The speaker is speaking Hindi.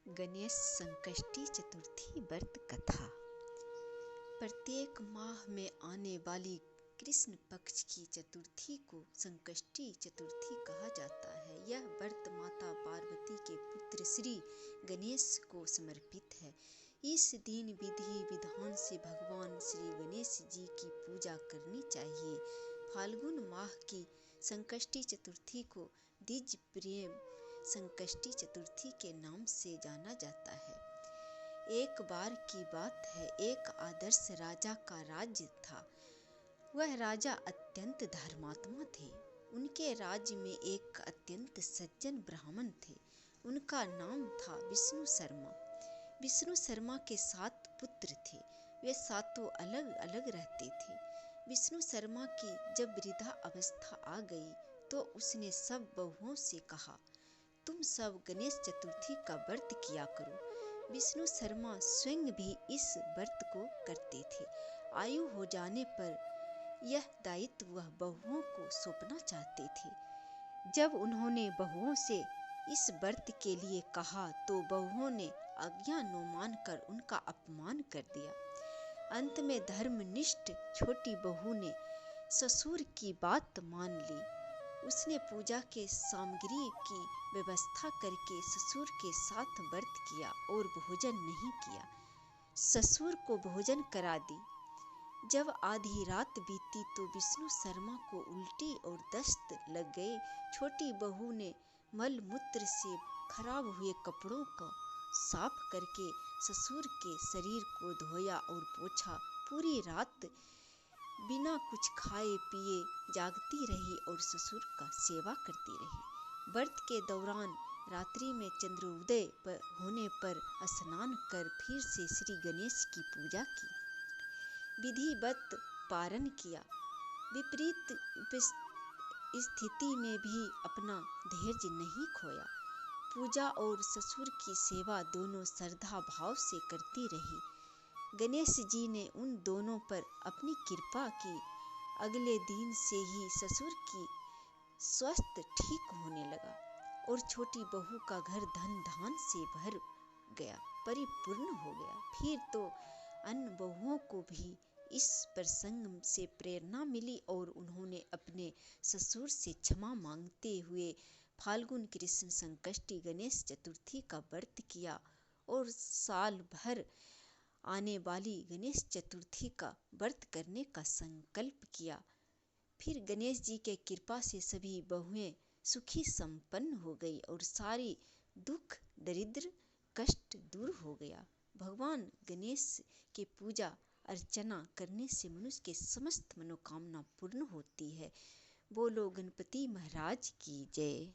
गणेश संकष्टी चतुर्थी व्रत कथा। प्रत्येक माह में आने वाली कृष्ण पक्ष की चतुर्थी को संकष्टी चतुर्थी कहा जाता है। यह व्रत माता पार्वती के पुत्र श्री गणेश को समर्पित है। इस दिन विधि विधान से भगवान श्री गणेश जी की पूजा करनी चाहिए। फाल्गुन माह की संकष्टी चतुर्थी को द्विज प्रेम संकष्टी चतुर्थी के नाम से जाना जाता है। एक बार की बात है, एक आदर्श राजा का राज्य था। वह राजा अत्यंत धर्मात्मा थे। उनके राज्य में एक अत्यंत सज्जन ब्राह्मण थे। उनका नाम था विष्णु शर्मा। विष्णु शर्मा के 7 पुत्र थे। वे सातों अलग अलग रहते थे। विष्णु शर्मा की जब वृद्धा अवस्था आ गई तो उसने सब बहुओं से कहा, तुम सब गणेश चतुर्थी का व्रत किया करो। विष्णु शर्मा स्वयं भी इस व्रत को करते थे। आयु हो जाने पर यह दायित्व वह बहुओं को सौंपना चाहते थे। जब उन्होंने बहुओं से इस व्रत के लिए कहा तो बहुओं ने आज्ञा न मानकर उनका अपमान कर दिया। अंत में धर्मनिष्ठ छोटी बहू ने ससुर की बात मान ली। उसने पूजा के सामग्री की व्यवस्था करके ससुर के साथ व्रत किया और भोजन नहीं किया। ससुर को भोजन करा दी। जब आधी रात बीती तो विष्णु शर्मा को उल्टी और दस्त लग गए। छोटी बहू ने मल मूत्र से खराब हुए कपड़ों को साफ करके ससुर के शरीर को धोया और पोंछा। पूरी रात बिना कुछ खाए पिए जागती रही और ससुर का सेवा करती रही। व्रत के दौरान रात्रि में चंद्रोदय होने पर स्नान कर फिर से श्री गणेश की पूजा की, विधिवत पारण किया। विपरीत स्थिति में भी अपना धैर्य नहीं खोया। पूजा और ससुर की सेवा दोनों श्रद्धा भाव से करती रही। गणेश जी ने उन दोनों पर अपनी कृपा की। अगले दिन से ही ससुर की स्वास्थ्य ठीक होने लगा और छोटी बहू का घर धन धान से भर गया, परिपूर्ण हो गया। फिर तो अन्य बहुओं को भी इस प्रसंग से प्रेरणा मिली और उन्होंने अपने ससुर से क्षमा मांगते हुए फाल्गुन कृष्ण संकष्टी गणेश चतुर्थी का व्रत किया और साल भर आने वाली गणेश चतुर्थी का व्रत करने का संकल्प किया। फिर गणेश जी के कृपा से सभी बहुएं सुखी संपन्न हो गई और सारी दुख दरिद्र कष्ट दूर हो गया। भगवान गणेश की पूजा अर्चना करने से मनुष्य के समस्त मनोकामना पूर्ण होती है। बोलो गणपति महाराज की जय।